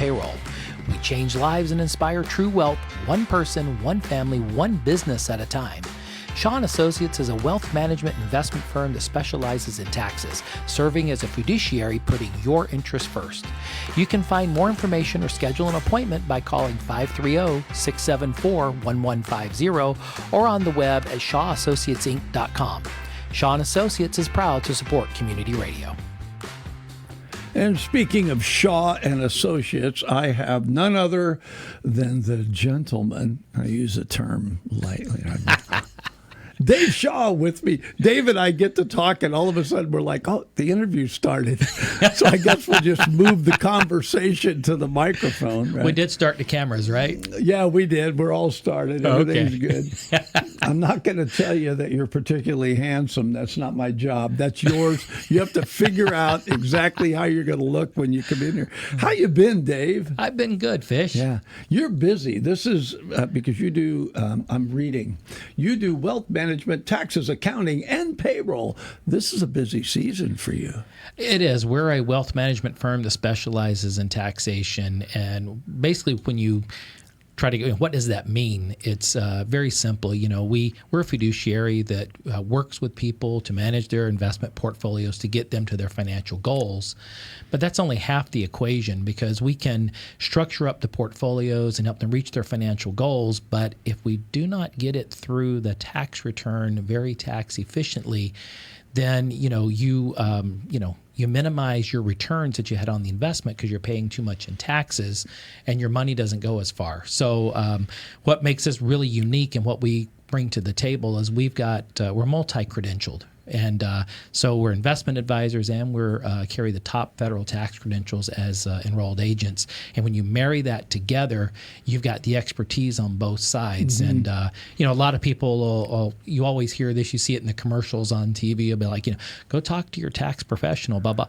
payroll. We change lives and inspire true wealth, one person, one family, one business at a time. Shaw & Associates is a wealth management investment firm that specializes in taxes, serving as a fiduciary, putting your interests first. You can find more information or schedule an appointment by calling 530-674-1150 or on the web at shawassociatesinc.com. Shaw & Associates is proud to support community radio. And speaking of Shaw and Associates, I have none other than the gentleman. I use the term lightly. Dave Shaw with me. Dave and I get to talk, and all of a sudden we're like, oh, the interview started. So I guess we'll just move the conversation to the microphone. Right? We did start the cameras, right? Yeah, we did. We're all started. Everything's good. I'm not going to tell you that you're particularly handsome. That's not my job. That's yours. You have to figure out exactly how you're going to look when you come in here. How you been, Dave? I've been good, Fish. Yeah. You're busy. This is because you do, I'm reading, you do wealth management, taxes, accounting, and payroll. This is a busy season for you. It is. We're a wealth management firm that specializes in taxation. And basically, when you try to what does that mean? It's very simple. You know, we're a fiduciary that works with people to manage their investment portfolios to get them to their financial goals. But that's only half the equation, because we can structure up the portfolios and help them reach their financial goals. But if we do not get it through the tax return very tax efficiently, then you minimize your returns that you had on the investment because you're paying too much in taxes, and your money doesn't go as far. So what makes us really unique and what we bring to the table is we're multi-credentialed. And so we're investment advisors, and we're carry the top federal tax credentials as enrolled agents. And when you marry that together, you've got the expertise on both sides. Mm-hmm. And a lot of people, you always hear this. You see it in the commercials on TV. You'll be like, go talk to your tax professional. Blah blah.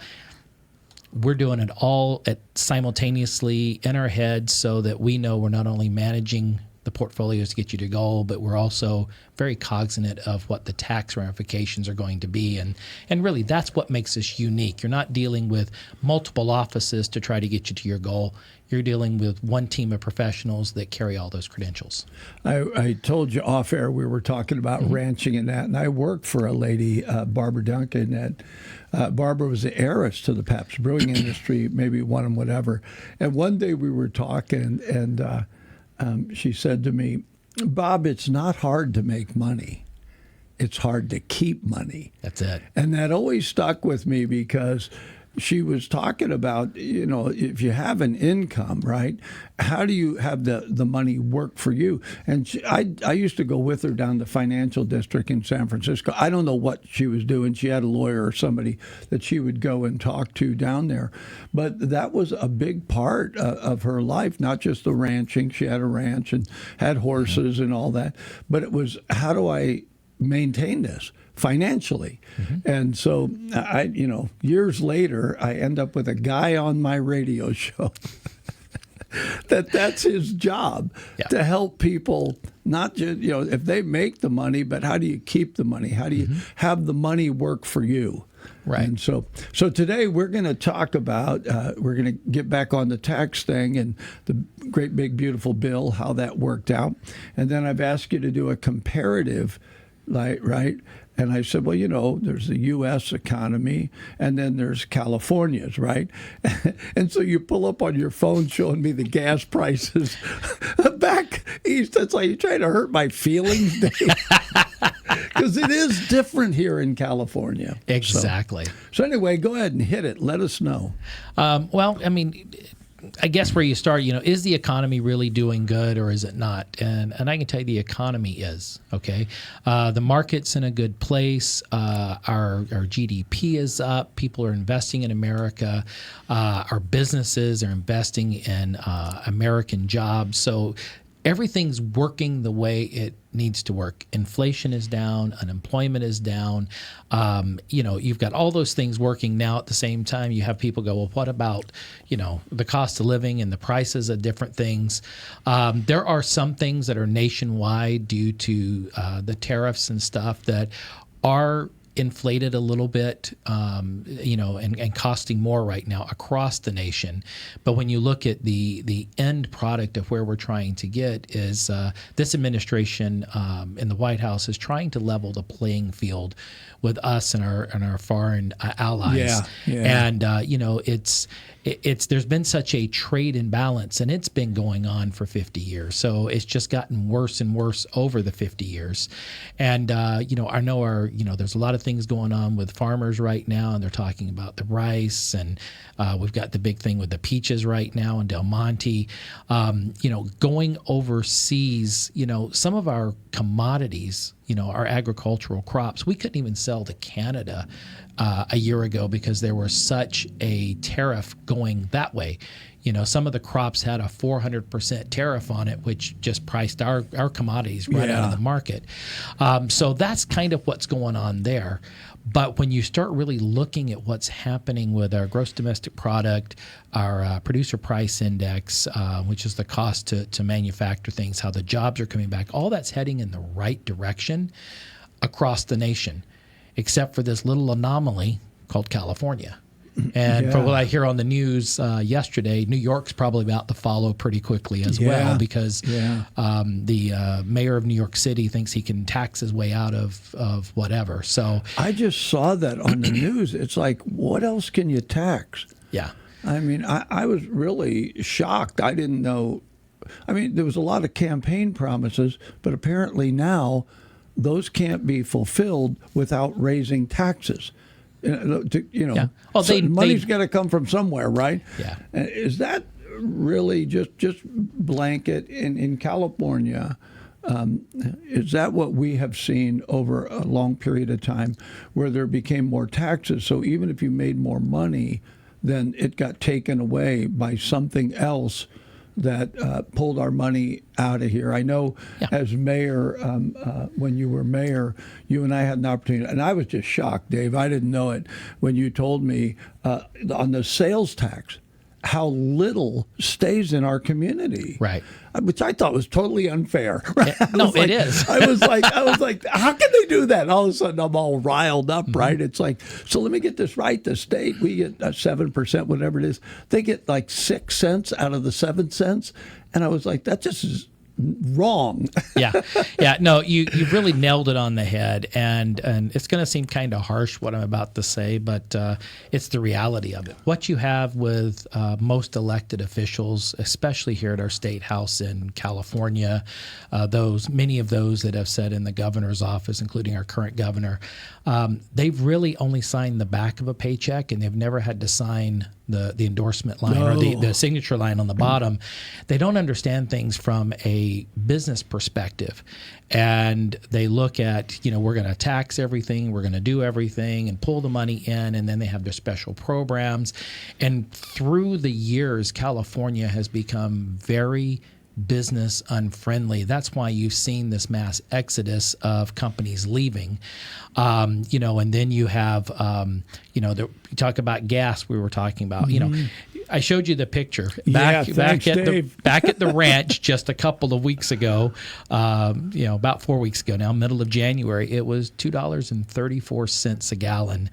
We're doing it all simultaneously in our heads, so that we know we're not only managing the portfolios to get you to goal, but we're also very cognizant of what the tax ramifications are going to be. And really, that's what makes us unique. You're not dealing with multiple offices to try to get you to your goal. You're dealing with one team of professionals that carry all those credentials. I told you off air we were talking about ranching and that, and I worked for a lady, Barbara Duncan, that Barbara was the heiress to the Pabst Brewing industry, maybe won them, whatever. And one day we were talking, and she said to me, Bob, it's not hard to make money. It's hard to keep money. That's it. And that always stuck with me, because she was talking about, if you have an income, right, how do you have the money work for you? And I used to go with her down the financial district in San Francisco. I don't know what she was doing. She had a lawyer or somebody that she would go and talk to down there. But that was a big part of her life, not just the ranching. She had a ranch and had horses and all that. But it was, how do I maintain this financially? And so years later, I end up with a guy on my radio show that's his job, to help people, not just, if they make the money, but how do you keep the money? How do you have the money work for you? Right. And so today we're going to talk about, we're going to get back on the tax thing and the great big beautiful bill, how that worked out. And then I've asked you to do a comparative, right? And I said, well, there's the U.S. economy, and then there's California's, right? And so you pull up on your phone showing me the gas prices back east. It's like you're trying to hurt my feelings, Dave. Because it is different here in California. Exactly. So anyway, go ahead and hit it. Let us know. I guess where you start, is the economy really doing good, or is it not? And I can tell you the economy is, okay? The market's in a good place. Our GDP is up. People are investing in America. Our businesses are investing in American jobs. So everything's working the way it needs to work. Inflation is down, unemployment is down. You've got all those things working now. At the same time, you have people go, well, what about, the cost of living and the prices of different things? There are some things that are nationwide due to the tariffs and stuff that are inflated a little bit, and costing more right now across the nation. But when you look at the end product of where we're trying to get is this administration in the White House is trying to level the playing field with us and our foreign allies. And it's there's been such a trade imbalance, and it's been going on for 50 years. So it's just gotten worse and worse over the 50 years. And I know there's a lot of things going on with farmers right now, and they're talking about the rice, and we've got the big thing with the peaches right now in Del Monte. Going overseas, some of our commodities, our agricultural crops, we couldn't even sell to Canada a year ago because there was such a tariff going that way. Some of the crops had a 400% tariff on it, which just priced our commodities right out of the market. So that's kind of what's going on there. But when you start really looking at what's happening with our gross domestic product, our producer price index, which is the cost to manufacture things, how the jobs are coming back, all that's heading in the right direction across the nation, except for this little anomaly called California. And from what I hear on the news yesterday, New York's probably about to follow pretty quickly as well, because the mayor of New York City thinks he can tax his way out of whatever. So I just saw that on the news. It's like, what else can you tax? Yeah. I mean, I was really shocked. I didn't know. I mean, there was a lot of campaign promises, but apparently now those can't be fulfilled without raising taxes. Yeah. Well, money's got to come from somewhere, right? Yeah. Is that really just blanket in California? Is that what we have seen over a long period of time, where there became more taxes? So even if you made more money, then it got taken away by something else that pulled our money out of here. I know as mayor, when you were mayor, you and I had an opportunity, and I was just shocked, Dave. I didn't know it when you told me on the sales tax how little stays in our community, right? Which I thought was totally unfair. No, it is. I was like, how can they do that? And all of a sudden, I'm all riled up, right? It's like, so let me get this right. The state, we get 7%, whatever it is. They get like 6 cents out of the 7 cents, and I was like, that just is wrong. Yeah. No, you really nailed it on the head, and it's going to seem kind of harsh what I'm about to say, but it's the reality of it. What you have with most elected officials, especially here at our state house in California, many of those that have sat in the governor's office, including our current governor, they've really only signed the back of a paycheck, and they've never had to sign the endorsement line or the signature line on the bottom. They don't understand things from a business perspective. And they look at, we're going to tax everything, we're going to do everything and pull the money in, and then they have their special programs. And through the years, California has become very business unfriendly. That's why you've seen this mass exodus of companies leaving. And then you have, you talk about gas we were talking about, I showed you the picture back at the ranch just a couple of weeks ago, about 4 weeks ago now, middle of January, it was $2.34 a gallon.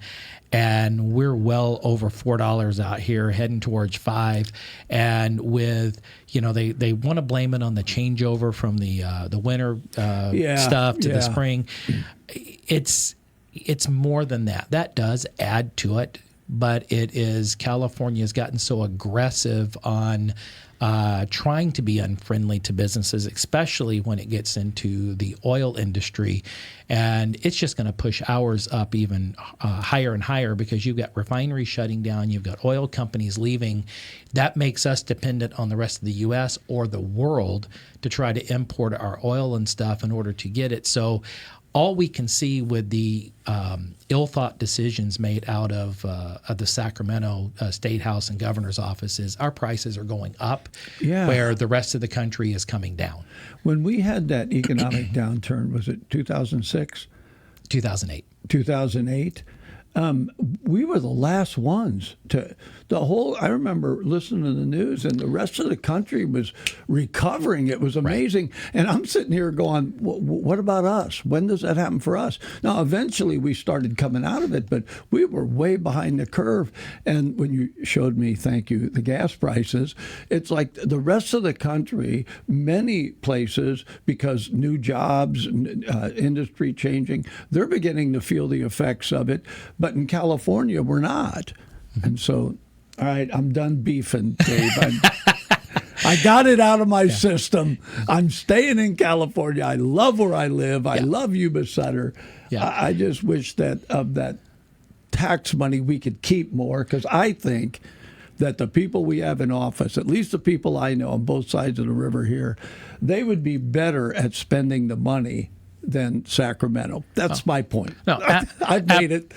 And we're well over $4 out here, heading towards $5. And with, they want to blame it on the changeover from the winter stuff to the spring. It's more than that. That does add to it, but California's gotten so aggressive on trying to be unfriendly to businesses, especially when it gets into the oil industry. And it's just going to push ours up even higher and higher, because you've got refineries shutting down, you've got oil companies leaving. That makes us dependent on the rest of the U.S. or the world to try to import our oil and stuff in order to get it. So all we can see with the ill-thought decisions made out of the Sacramento State House and Governor's office is our prices are going up, where the rest of the country is coming down. When we had that economic downturn, was it 2006? 2008. 2008. we were the last ones to I remember listening to the news, and the rest of the country was recovering. It was amazing. And I'm sitting here going, what about us? When does that happen for us? Now, eventually we started coming out of it, but we were way behind the curve. And when you showed me, thank you, the gas prices, it's like the rest of the country, many places, because new jobs, industry changing, they're beginning to feel the effects of it. But in California, we're not. And so, all right, I'm done beefing, Dave. I got it out of my system. I'm staying in California. I love where I live. I love Yuba Sutter. Yeah. I just wish that of that tax money we could keep more, because I think that the people we have in office, at least the people I know on both sides of the river here, they would be better at spending the money than Sacramento. That's my point. No, I've made it.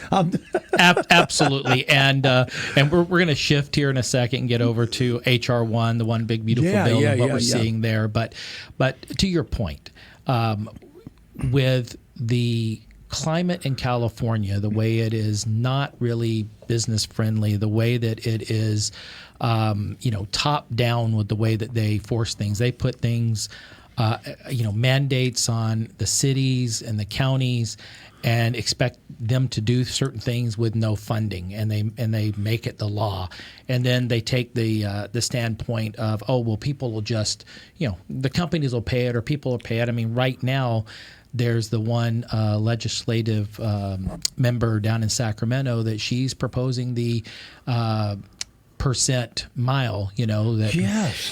Absolutely, and we're going to shift here in a second and get over to HR1, the one big beautiful bill, and what we're seeing there. But to your point, with the climate in California, the way it is not really business friendly, the way that it is, top down with the way that they force things, they put things. Mandates on the cities and the counties, and expect them to do certain things with no funding, and they make it the law, and then they take the standpoint of, oh well, people will just, the companies will pay it or people will pay it. I mean, right now, there's the one legislative member down in Sacramento that she's proposing the percent mile, and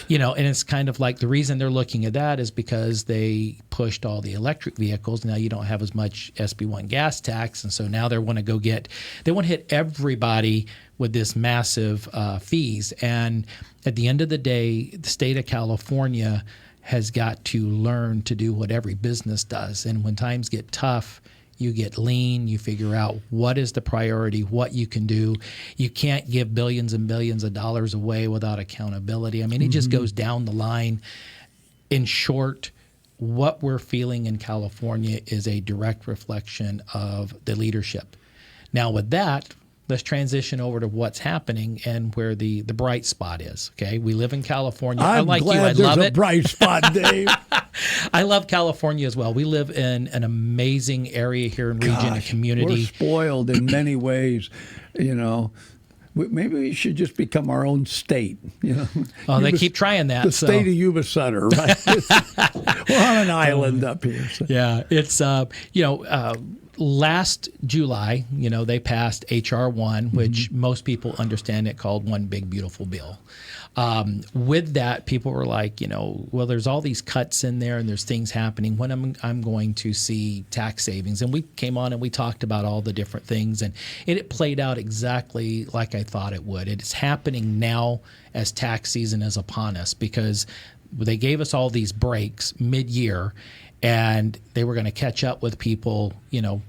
it's kind of like the reason they're looking at that is because they pushed all the electric vehicles. Now you don't have as much SB1 gas tax, and so now they want to hit everybody with this massive fees. And at the end of the day, the state of California has got to learn to do what every business does. And when times get tough, you get lean, you figure out what is the priority, what you can do. You can't give billions and billions of dollars away without accountability. I mean, it just goes down the line. In short, what we're feeling in California is a direct reflection of the leadership. Now, with that, let's transition over to what's happening and where the bright spot is. Okay, we live in California. I'm like glad you, I love there's it. a bright spot, Dave. I love California as well. We live in an amazing area here in region, community. We're spoiled in many ways, Maybe we should just become our own state, Oh, they keep trying that. The state of Yuba Sutter, right? We're on an island up here. So. Yeah, it's last July, they passed HR1, which most people understand it called One Big Beautiful Bill. With that, people were like, well, there's all these cuts in there and there's things happening. When I'm going to see tax savings? And we came on and we talked about all the different things, and it played out exactly like I thought it would. It's happening now as tax season is upon us, because they gave us all these breaks mid-year, and they were going to catch up with people,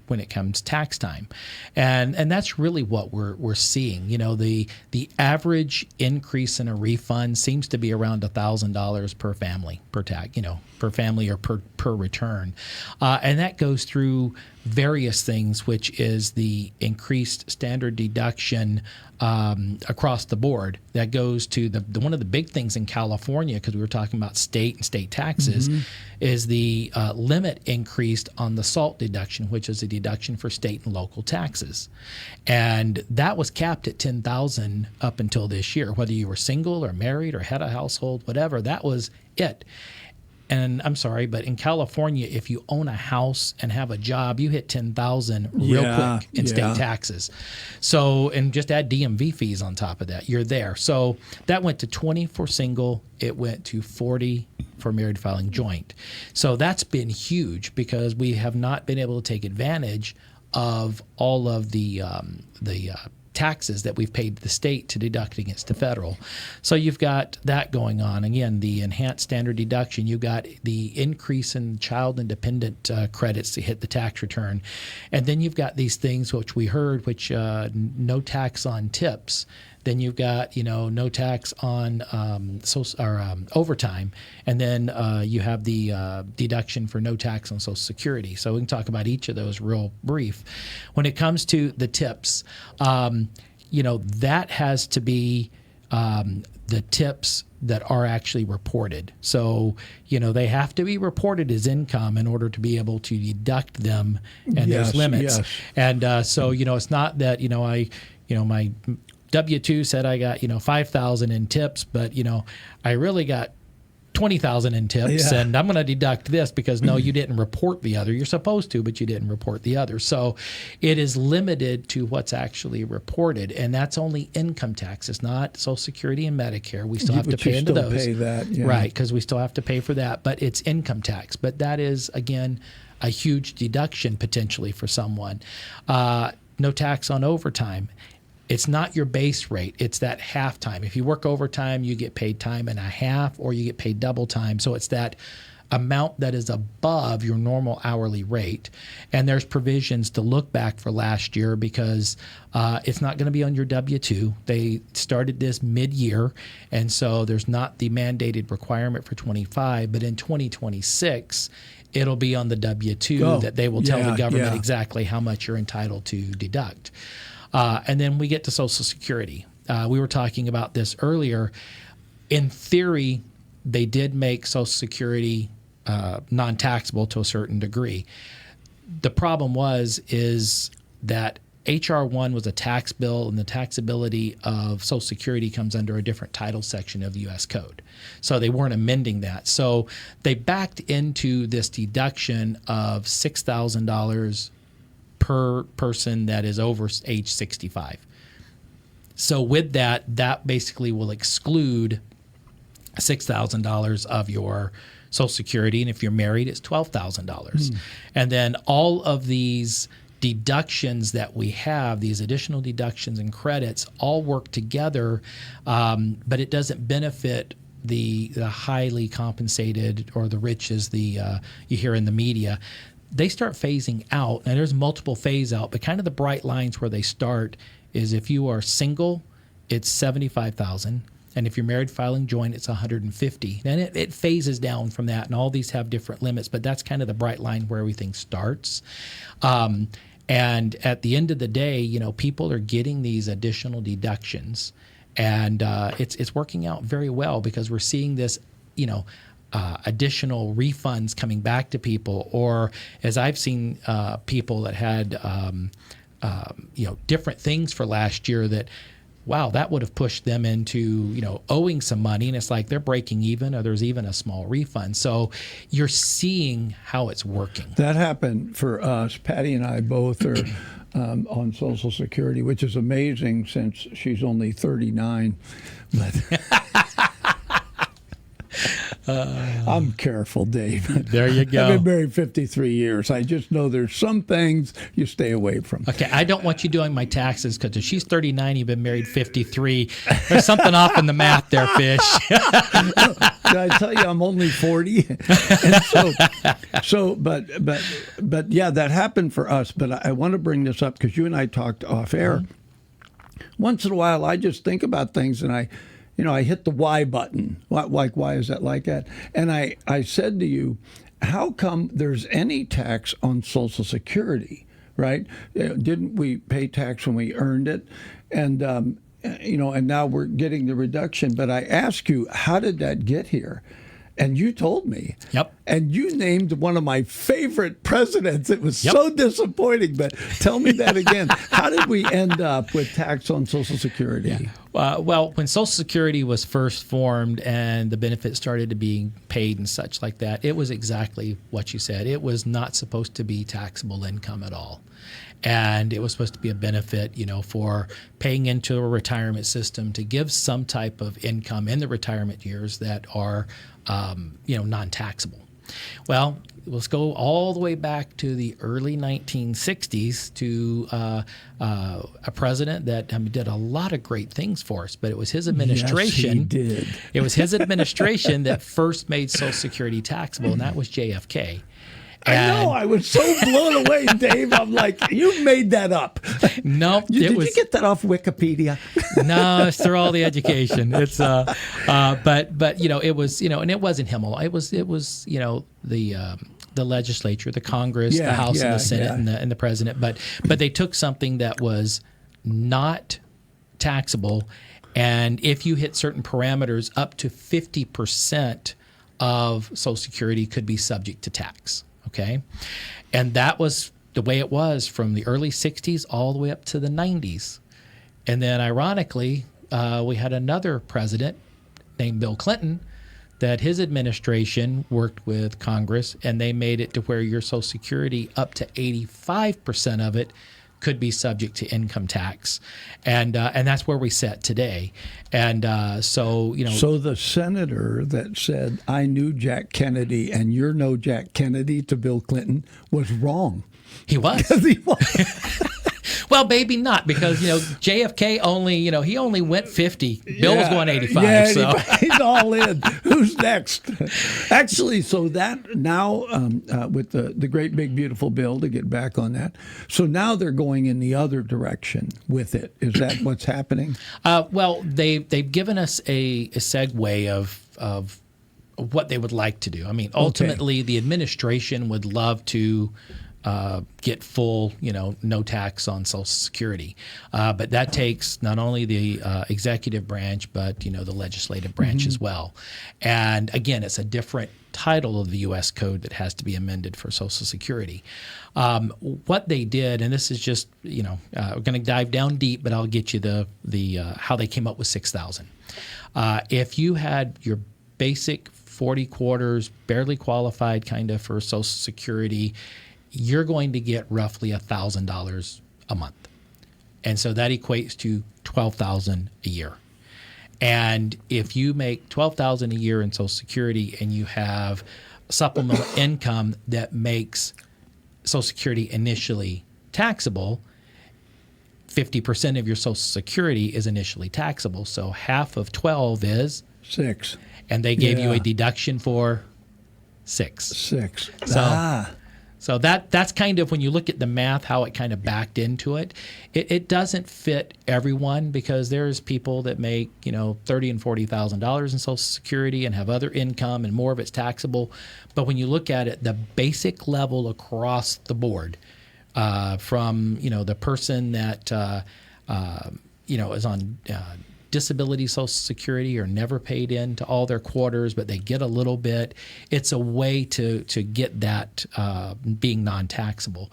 when it comes tax time, and that's really what we're seeing. The average increase in a refund seems to be around $1,000 per family per tax, per family or per return, and that goes through various things, which is the increased standard deduction across the board. That goes to the one of the big things in California, because we were talking about state and state taxes, is the limit increased on the SALT deduction, which is a deduction for state and local taxes, and that was capped at $10,000 up until this year. Whether you were single or married or had a household, whatever, that was it. And I'm sorry, but in California, if you own a house and have a job, you hit $10,000 real quick in state taxes. So, and just add DMV fees on top of that, you're there. So that went to 20 for single. It went to 40 for married filing joint. So that's been huge, because we have not been able to take advantage of all of the taxes that we've paid the state to deduct against the federal. So you've got that going on. Again, the enhanced standard deduction, you've got the increase in child and dependent credits to hit the tax return. And then you've got these things which we heard, which no tax on tips. Then you've got, no tax on overtime. And then you have the deduction for no tax on Social Security. So we can talk about each of those real brief. When it comes to the tips, that has to be the tips that are actually reported. So, they have to be reported as income in order to be able to deduct them, and there's limits. Yes. And so, it's not that, my W-2 said I got, 5,000 in tips, but, I really got 20,000 in tips, and I'm going to deduct this because no, you didn't report the other. You're supposed to, but you didn't report the other. So it is limited to what's actually reported, and that's only income tax. It's not Social Security and Medicare. We still have to pay into those. Pay that, yeah. Right, because we still have to pay for that, but it's income tax. But that is, again, a huge deduction potentially for someone. No tax on overtime. It's not your base rate. It's that half time. If you work overtime, you get paid time and a half, or you get paid double time. So it's that amount that is above your normal hourly rate. And there's provisions to look back for last year because it's not going to be on your W-2. They started this mid-year, and so there's not the mandated requirement for 25, but in 2026, it'll be on the W-2 that they will tell the government exactly how much you're entitled to deduct. And then we get to Social Security. We were talking about this earlier. In theory, they did make Social Security non-taxable to a certain degree. The problem is that H.R. 1 was a tax bill, and the taxability of Social Security comes under a different title section of the U.S. Code. So they weren't amending that. So they backed into this deduction of $6,000 per person that is over age 65. So with that basically will exclude $6,000 of your Social Security, and if you're married, it's $12,000. And then all of these deductions that we have, these additional deductions and credits, all work together, but it doesn't benefit the highly compensated or the rich, as you hear in the media. They start phasing out, and there's multiple phase out, but kind of the bright lines where they start is if you are single, it's $75,000, and if you're married filing joint, it's $150,000. Then it phases down from that, and all these have different limits, but that's kind of the bright line where everything starts. And at the end of the day, people are getting these additional deductions, and it's working out very well because we're seeing this, additional refunds coming back to people, or as I've seen people that had different things for last year that, wow, that would have pushed them into owing some money, and it's like they're breaking even, or there's even a small refund. So you're seeing how it's working. That happened for us. Patty and I both are on Social Security, which is amazing since she's only 39. But I'm careful, Dave. There you go. I've been married 53 years. I just know there's some things you stay away from. Okay, I don't want you doing my taxes because if she's 39, you've been married 53. There's something off in the math there, Fish. Did I tell you I'm only 40? And but yeah, that happened for us. But I want to bring this up because you and I talked off air. Once in a while, I just think about things and I hit the why button. Why is that like that? And I said to you, how come there's any tax on Social Security, right? Didn't we pay tax when we earned it? And, and now we're getting the reduction. But I asked you, how did that get here? And you told me. Yep. And you named one of my favorite presidents. It was so disappointing. But tell me that again. How did we end up with tax on Social Security? Yeah. Well, when Social Security was first formed and the benefits started to be paid and such like that, it was exactly what you said. It was not supposed to be taxable income at all. And it was supposed to be a benefit, for paying into a retirement system to give some type of income in the retirement years that are, non-taxable. Well, let's go all the way back to the early 1960s to a president that did a lot of great things for us, but it was his administration. Yes, he did. It was his administration that first made Social Security taxable, and that was JFK. I know. I was so blown away, Dave. I'm like, you made that up. Nope. Did you get that off Wikipedia? No, it's through all the education. It's but you know, it was, you know, and it wasn't him alone. It was you know, the legislature, the Congress, the House and the Senate and the president. But they took something that was not taxable, and if you hit certain parameters, up to 50% of Social Security could be subject to tax. Okay, and that was the way it was from the early 60s all the way up to the 90s. And then ironically, we had another president named Bill Clinton that his administration worked with Congress, and they made it to where your Social Security, up to 85% of it, could be subject to income tax. And that's where we sit today. And so, you know. So the senator that said, I knew Jack Kennedy and you're no Jack Kennedy to Bill Clinton was wrong. He was. He was. Well, maybe not, because, you know, JFK only, you know, he only went 50. Bill was going 85. Yeah, so. he's all in. Who's next? Actually, so that now with the great big beautiful bill, to get back on that, so now they're going in the other direction with it. Is that what's happening? Well, they've given us a segue of what they would like to do. I mean, ultimately, the administration would love to get full, you know, no tax on Social Security. But that takes not only the executive branch, but, you know, the legislative branch as well. And again, it's a different title of the U.S. Code that has to be amended for Social Security. What they did, and this is just, you know, we're going to dive down deep, but I'll get you the how they came up with 6,000. If you had your basic 40 quarters, barely qualified kind of for Social Security, you're going to get roughly $1,000 a month. And so that equates to $12,000 a year. And if you make $12,000 a year in Social Security and you have supplemental income that makes Social Security initially taxable, 50% of your Social Security is initially taxable. So half of 12 is 6. And they gave you a deduction for 6. 6. So that's kind of, when you look at the math, how it kind of backed into it. It doesn't fit everyone, because there's people that make, you know, $30,000 and $40,000 in Social Security and have other income, and more of it's taxable. But when you look at it, the basic level across the board, from, you know, the person that you know, is on disability Social Security or never paid into all their quarters, but they get a little bit. It's a way to get that being non-taxable.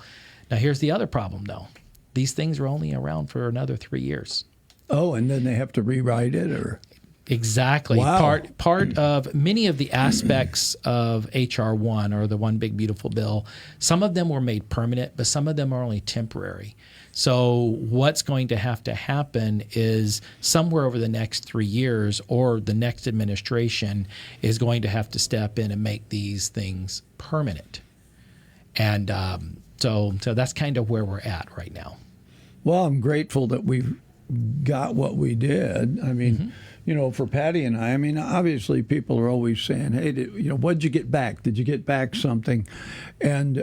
Now, here's the other problem, though. These things are only around for another 3 years. Oh, and then they have to rewrite it, or? Exactly. Wow. Part of many of the aspects of H.R. 1, or the One Big Beautiful Bill, some of them were made permanent, but some of them are only temporary. So what's going to have to happen is somewhere over the next 3 years, or the next administration is going to have to step in and make these things permanent. And so that's kind of where we're at right now. Well, I'm grateful that we've got what we did. I mean, you know, for Patty and I mean, obviously people are always saying, hey, you know, what'd you get back? Did you get back something? And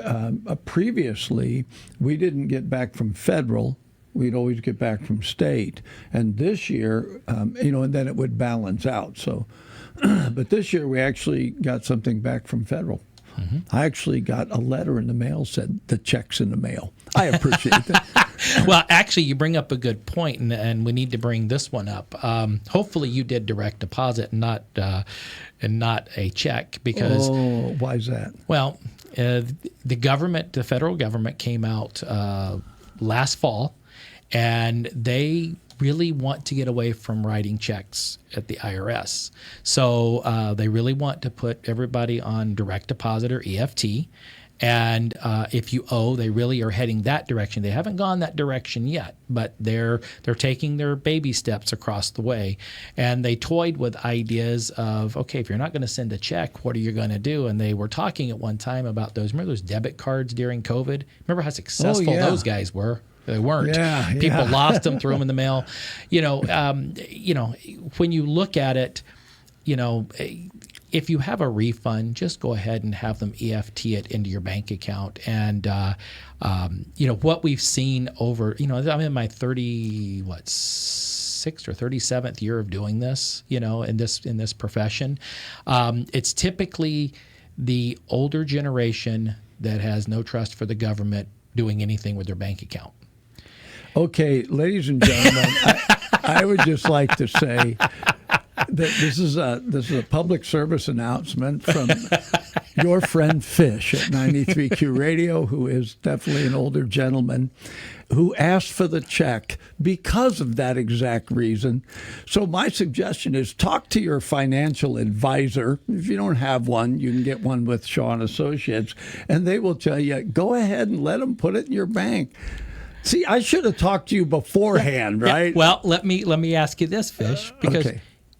previously, we didn't get back from federal. We'd always get back from state. And this year, you know, and then it would balance out. So, but this year we actually got something back from federal. I actually got a letter in the mail, said the check's in the mail. I appreciate that. Well, actually, you bring up a good point, and we need to bring this one up. Hopefully, you did direct deposit and not a check, because. Oh, why is that? Well, the federal government came out last fall, and they really want to get away from writing checks at the IRS. So they really want to put everybody on direct deposit, or EFT. And if you owe, they really are heading that direction. They haven't gone that direction yet, but they're taking their baby steps across the way. And they toyed with ideas of, okay, if you're not going to send a check, what are you going to do? And they were talking at one time about remember those debit cards during COVID? Remember how successful those guys were? They weren't. People lost them, threw them in the mail. You know, when you look at it, you know, if you have a refund, just go ahead and have them EFT it into your bank account. And what we've seen over, I'm in my 36th or 37th year of doing this, in this profession. It's typically the older generation that has no trust for the government doing anything with their bank account. Okay, ladies and gentlemen, I would just like to say that this is a public service announcement from your friend Fish at 93Q Radio, who is definitely an older gentleman, who asked for the check because of that exact reason. So my suggestion is talk to your financial advisor. If you don't have one, you can get one with Shaw & Associates, and they will tell you, go ahead and let them put it in your bank. See, I should have talked to you beforehand, right? Yeah. Well, let me ask you this, Fish, because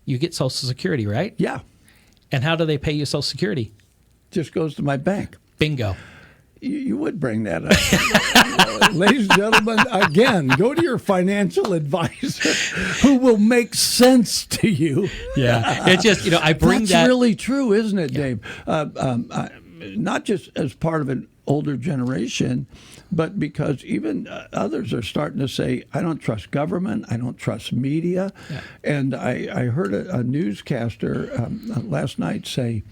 you get Social Security, right? Yeah. And how do they pay you Social Security? Just goes to my bank. Bingo. You would bring that up. Ladies and gentlemen, again, go to your financial advisor who will make sense to you. Yeah. It's just, I bring That's that. really true, isn't it, Dave? Not just as part of an older generation, but because even others are starting to say, I don't trust government, I don't trust media. Yeah. And I heard a newscaster last night say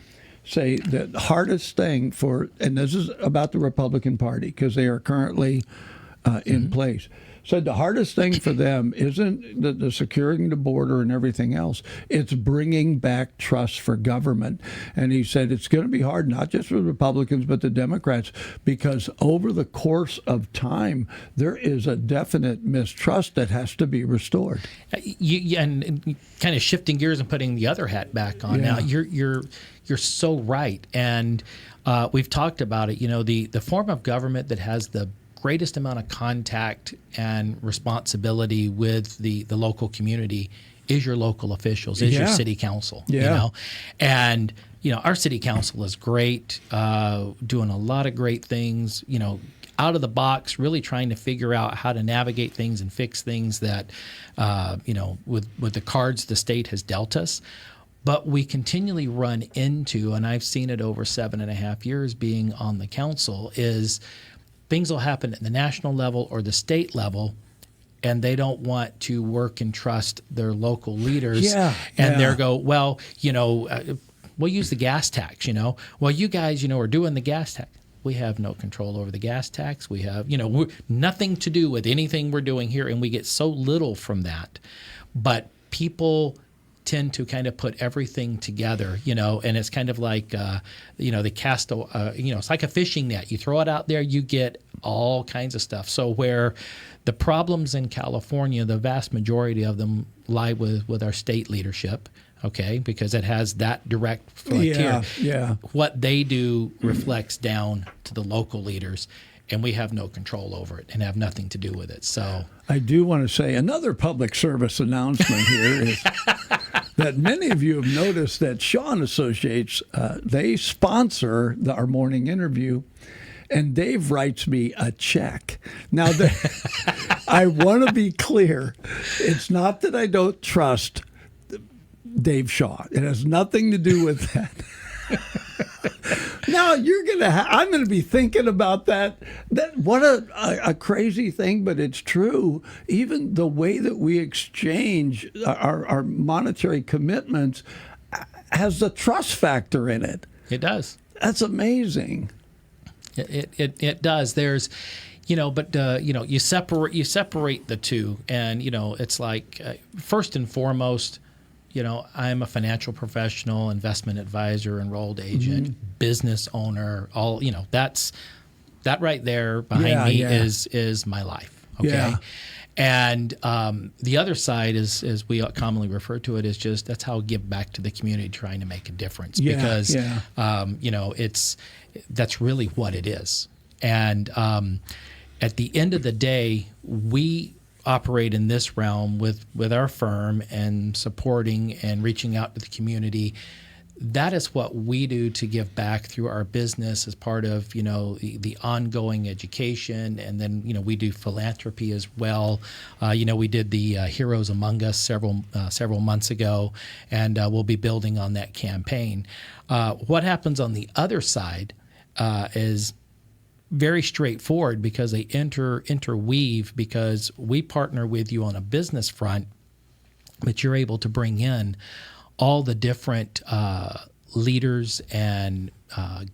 the hardest thing and this is about the Republican Party because they are currently in place, said the hardest thing for them isn't the securing the border and everything else. It's bringing back trust for government. And he said it's going to be hard, not just for Republicans, but the Democrats, because over the course of time, there is a definite mistrust that has to be restored. And kind of shifting gears and putting the other hat back on now, you're so right. And we've talked about it, the form of government that has the greatest amount of contact and responsibility with the local community is your local officials, is your city council. And our city council is great, doing a lot of great things, out of the box, really trying to figure out how to navigate things and fix things that with the cards the state has dealt us. But we continually run into, and I've seen it over 7.5 years being on the council, is things will happen at the national level or the state level, and they don't want to work and trust their local leaders. They'll go, well, we'll use the gas tax, Well, you guys, are doing the gas tax. We have no control over the gas tax. We have, nothing to do with anything we're doing here, and we get so little from that. But people tend to kind of put everything together, and it's kind of like, they cast, it's like a fishing net. You throw it out there, you get all kinds of stuff. So where the problems in California, the vast majority of them lie with our state leadership, okay, because it has that direct frontier. What they do reflects down to the local leaders, and we have no control over it and have nothing to do with it. So I do want to say another public service announcement here is that many of you have noticed that Shaw & Associates, they sponsor our morning interview, and Dave writes me a check. Now, I want to be clear. It's not that I don't trust Dave Shaw. It has nothing to do with that. Now I'm going to be thinking about that. What a crazy thing, but it's true. Even the way that we exchange our monetary commitments has the trust factor in it. It does. That's amazing. It does. There's, you separate the two, and it's like first and foremost, I'm a financial professional, investment advisor, enrolled agent, business owner, all, that right there behind me is my life. Okay. Yeah. And the other side is, as we commonly refer to it, is just that's how I give back to the community, trying to make a difference. Because that's really what it is. And at the end of the day, we operate in this realm with our firm and supporting and reaching out to the community. that is what we do to give back through our business as part of, the ongoing education. And then, we do philanthropy as well. We did the Heroes Among Us several months ago, and we'll be building on that campaign. What happens on the other side is very straightforward, because they interweave, because we partner with you on a business front, but you're able to bring in all the different leaders and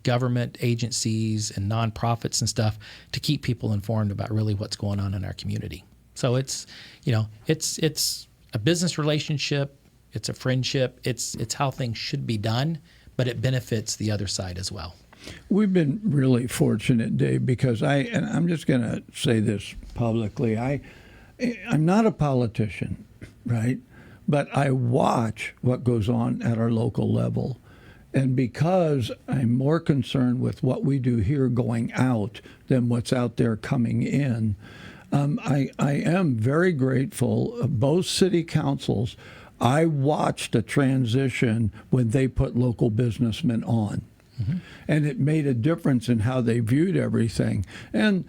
government agencies and nonprofits and stuff to keep people informed about really what's going on in our community. So it's a business relationship, it's a friendship, it's how things should be done, but it benefits the other side as well. We've been really fortunate, Dave, because and I'm just going to say this publicly. I'm not a politician, right? But I watch what goes on at our local level. And because I'm more concerned with what we do here going out than what's out there coming in, I am very grateful. Both city councils, I watched a transition when they put local businessmen on. Mm-hmm. And it made a difference in how they viewed everything. And,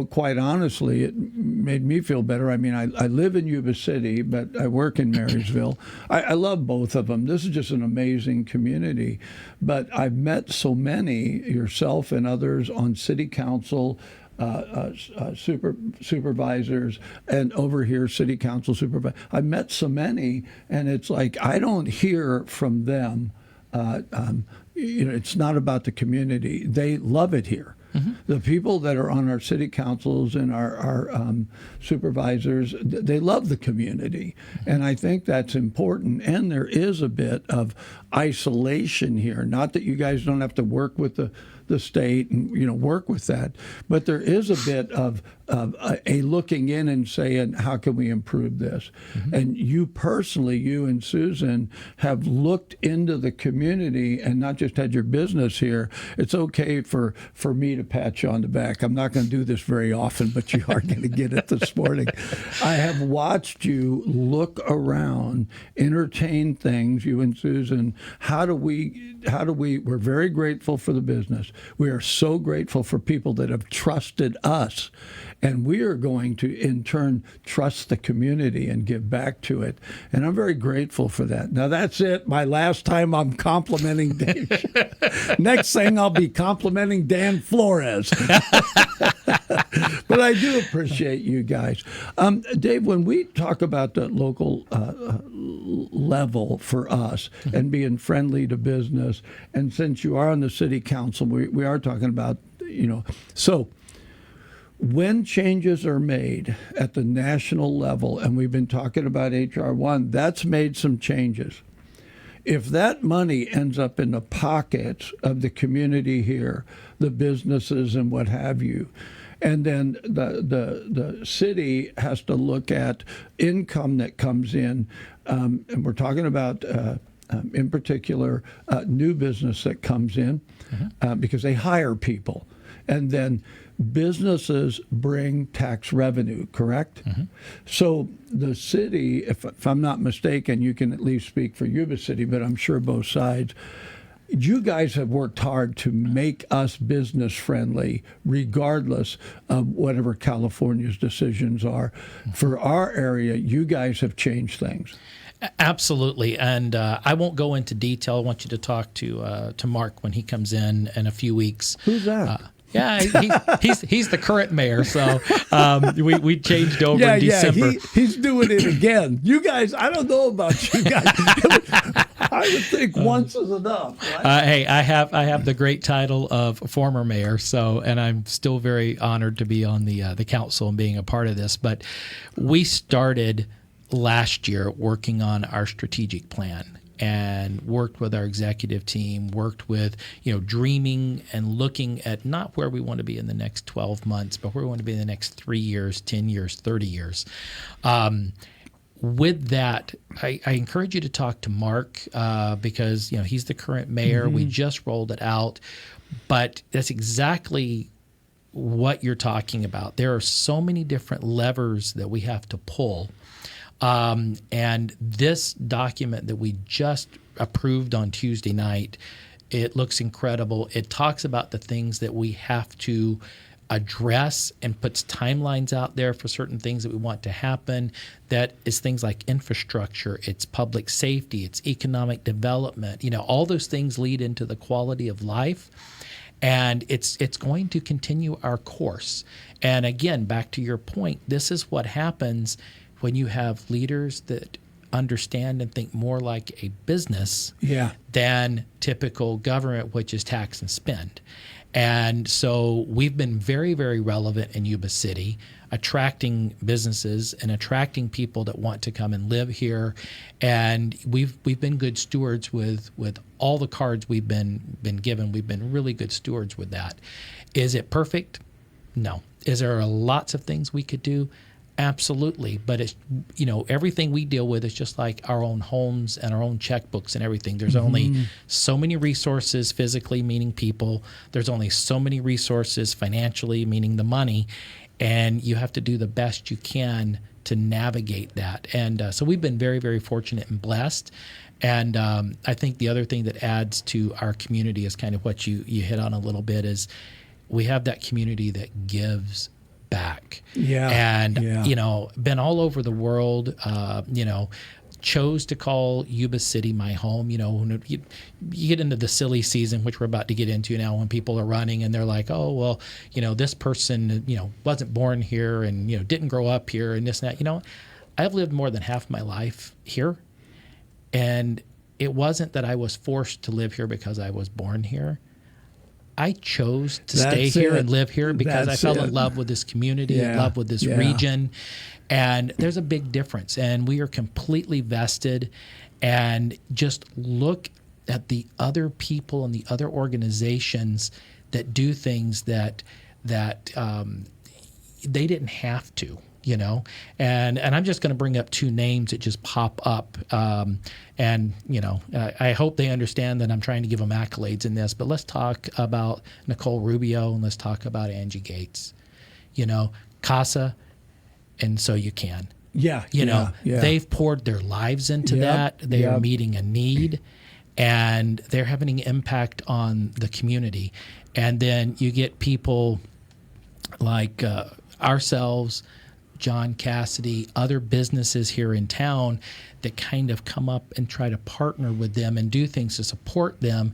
quite honestly, it made me feel better. I mean, I live in Yuba City, but I work in Marysville. I love both of them. This is just an amazing community. But I've met so many, yourself and others, on city council, supervisors, and over here, city council supervisors. I've met so many, and it's like I don't hear from them. It's not about the community. They love it here. Mm-hmm. The people that are on our city councils and our supervisors, they love the community. Mm-hmm. And I think that's important. And there is a bit of isolation here. Not that you guys don't have to work with the state and work with that, but there is a bit of a looking in and saying, how can we improve this? Mm-hmm. And you personally, you and Susan, have looked into the community and not just had your business here. It's okay for me to pat you on the back. I'm not going to do this very often, but you are going to get it this morning. I have watched you look around, entertain things, you and Susan. We're very grateful for the business. We are so grateful for people that have trusted us, and we are going to, in turn, trust the community and give back to it. And I'm very grateful for that. Now, that's it. My last time I'm complimenting Dave. Next thing, I'll be complimenting Dan Flores. But I do appreciate you guys. Dave, when we talk about the local level for us and being friendly to business, and since you are on the city council, we are talking about, so when changes are made at the national level, and we've been talking about H.R. 1, that's made some changes. If that money ends up in the pockets of the community here, the businesses and what have you, and then the city has to look at income that comes in, and we're talking about, in particular, new business that comes in, because they hire people. And then businesses bring tax revenue, correct? Mm-hmm. So the city, if I'm not mistaken, you can at least speak for Yuba City, but I'm sure both sides, you guys have worked hard to make us business friendly, regardless of whatever California's decisions are. Mm-hmm. For our area, you guys have changed things. Absolutely, and I won't go into detail. I want you to talk to Mark when he comes in a few weeks. Who's that? Yeah, he's the current mayor. So we changed over in December. He's doing it again. You guys, I don't know about you guys. I would think once is enough. Right? Hey, I have the great title of former mayor. So, and I'm still very honored to be on the council and being a part of this. But we started last year working on our strategic plan, and worked with our executive team, worked with, dreaming and looking at not where we want to be in the next 12 months, but where we want to be in the next 3 years, 10 years, 30 years. With that, I encourage you to talk to Mark because, he's the current mayor. Mm-hmm. We just rolled it out, but that's exactly what you're talking about. There are so many different levers that we have to pull And this document that we just approved on Tuesday night, it looks incredible. It talks about the things that we have to address and puts timelines out there for certain things that we want to happen. That is things like infrastructure, it's public safety, it's economic development. All those things lead into the quality of life. And it's going to continue our course. And again, back to your point, this is what happens when you have leaders that understand and think more like a business than typical government, which is tax and spend. And so we've been very, very relevant in Yuba City, attracting businesses and attracting people that want to come and live here. And we've been good stewards with all the cards we've been given. We've been really good stewards with that. Is it perfect? No. Is there lots of things we could do? Absolutely. But it's, everything we deal with is just like our own homes and our own checkbooks and everything. There's only so many resources physically, meaning people. There's only so many resources financially, meaning the money. And you have to do the best you can to navigate that. And so we've been very, very fortunate and blessed. And I think the other thing that adds to our community is kind of what you hit on a little bit is we have that community that gives back. Been all over the world, chose to call Yuba City my home. When you get into the silly season, which we're about to get into now, when people are running and they're like, oh, well, this person, wasn't born here and, didn't grow up here and this and that. I've lived more than half my life here. And it wasn't that I was forced to live here because I was born here. I chose to stay here and live here because I fell in love with this community, in love with this region. And there's a big difference. And we are completely vested. And just look at the other people and the other organizations that do things that they didn't have to. And I'm just going to bring up two names that just pop up. I hope they understand that I'm trying to give them accolades in this, but let's talk about Nicole Rubio and let's talk about Angie Gates, CASA. And So You Can, they've poured their lives into that. They are meeting a need and they're having an impact on the community. And then you get people like ourselves, John Cassidy, other businesses here in town that kind of come up and try to partner with them and do things to support them.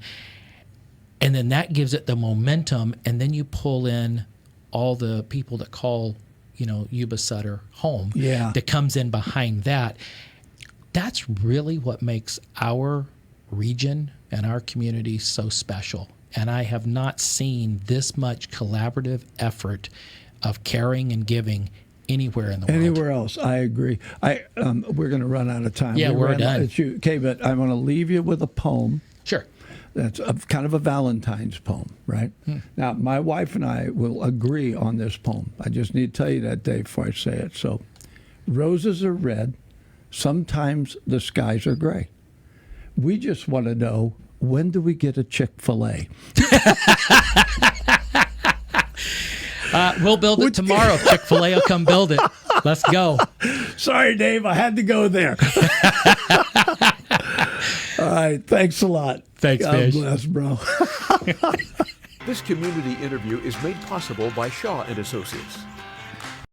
And then that gives it the momentum. And then you pull in all the people that call, Yuba Sutter home that comes in behind that. That's really what makes our region and our community so special. And I have not seen this much collaborative effort of caring and giving anywhere in the world. Anywhere else, I agree. We're going to run out of time. Yeah, we're done. Okay, but I want to leave you with a poem. Sure. That's kind of a Valentine's poem, right? Now, my wife and I will agree on this poem. I just need to tell you that, Dave, before I say it. So, roses are red. Sometimes the skies are gray. We just want to know, when do we get a Chick-fil-A? We'll build it tomorrow. Chick-fil-A will come build it. Let's go. Sorry, Dave. I had to go there. All right. Thanks a lot. Thanks, God Fish. bless, bro. This community interview is made possible by Shaw and Associates,